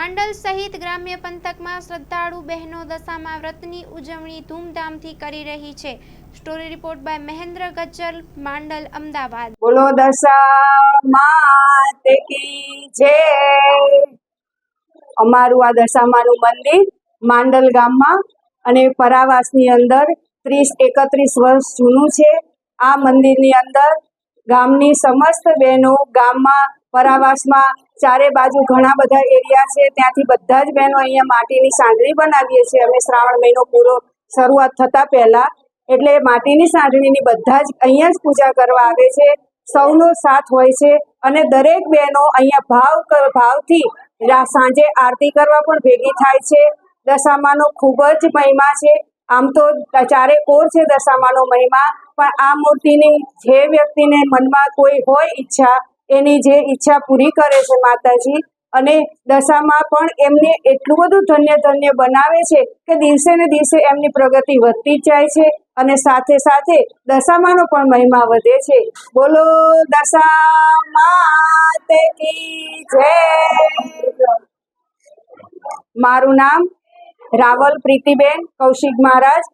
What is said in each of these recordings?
માંડલ સહિત ગ્રામ્ય પંથકમાં શ્રદ્ધાળુ બહેનો દશામા વ્રતની ઉજવણી ધૂમધામથી કરી રહી છે. Story report by Mahendra Gajjar, Mandal, Ahmedabad. બોલો દશામાત કી જય. અમારું આ દશામાનું મંદિર માંડલ ગામમાં અને પરાવાસની અંદર 30-31 વર્ષ જૂનું છે. આ મંદિરની અંદર ગામની સમસ્ત બહેનો ગામમાં પરાવાસમાં ચારે બાજુ ઘણા બધા એરિયા છે, ત્યાંથી બધા જ બહેનો અહીંયા માટીની સાંઢળી બનાવીએ છીએ. અમે શ્રાવણ મહિનો પૂરો શરૂઆત થતાં પહેલાં એટલે માટીની સાંઢળીની બધા જ અહીંયા જ પૂજા કરવા આવે છે. સૌનો સાથ હોય છે અને દરેક બહેનો અહીંયા ભાવથી સાંજે આરતી કરવા પણ ભેગી થાય છે. દશામાનો ખૂબ જ મહિમા છે. આમ તો ચારે કોર છે દશામાનો મહિમા, પણ આ મૂર્તિની જે વ્યક્તિને મનમાં કોઈ હોય ઈચ્છા, એની જે ઈચ્છા પૂરી કરે છે માતાજી. અને દશામાં પણ એમને એટલું બધું ધન્ય બનાવે છે કે દિવસે ને દિવસે એમની પ્રગતિ વધતી જ જાય છે અને સાથે સાથે દશામાનો પણ મહિમા વધે છે. બોલો દશામાત કી જય. મારું નામ રાવલ પ્રીતિબેન કૌશિક મહારાજ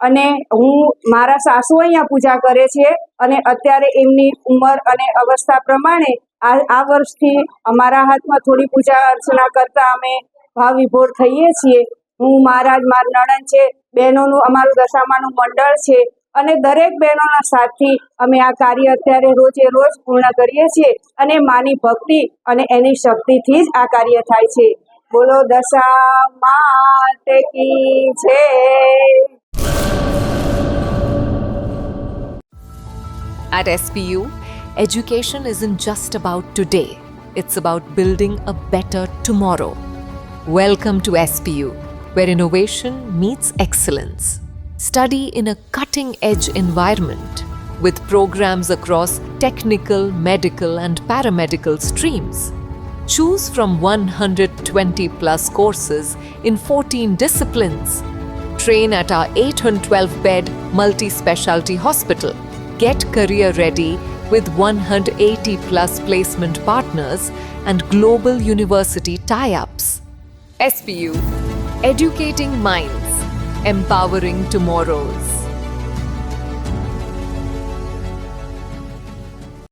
અને હું મારા સાસુ અહીંયા પૂજા કરે છે અને અત્યારે એમની ઉંમર અને અવસ્થા પ્રમાણે આ વર્ષથી અમારા હાથમાં થોડી પૂજા અર્ચના કરતા અમે ભાવ વિભોર થઈએ છીએ. હું મહારાજ, મારા નણંદ છે, બહેનોનું અમારું દશામાનું મંડળ છે અને દરેક બહેનોના સાથથી અમે આ કાર્ય અત્યારે રોજે રોજ પૂર્ણ કરીએ છીએ અને માની ભક્તિ અને એની શક્તિથી જ આ કાર્ય થાય છે. બોલો દશામાત કી જય. At SPU, education isn't just about today, it's about building a better tomorrow. Welcome to SPU, where innovation meets excellence. Study in a cutting-edge environment with programs across technical, medical and paramedical streams. Choose from 120 plus courses in 14 disciplines. Train at our 812-bed multi-specialty hospital. Get career ready with 180 plus placement partners and global university tie-ups. SPU, educating minds, empowering tomorrows.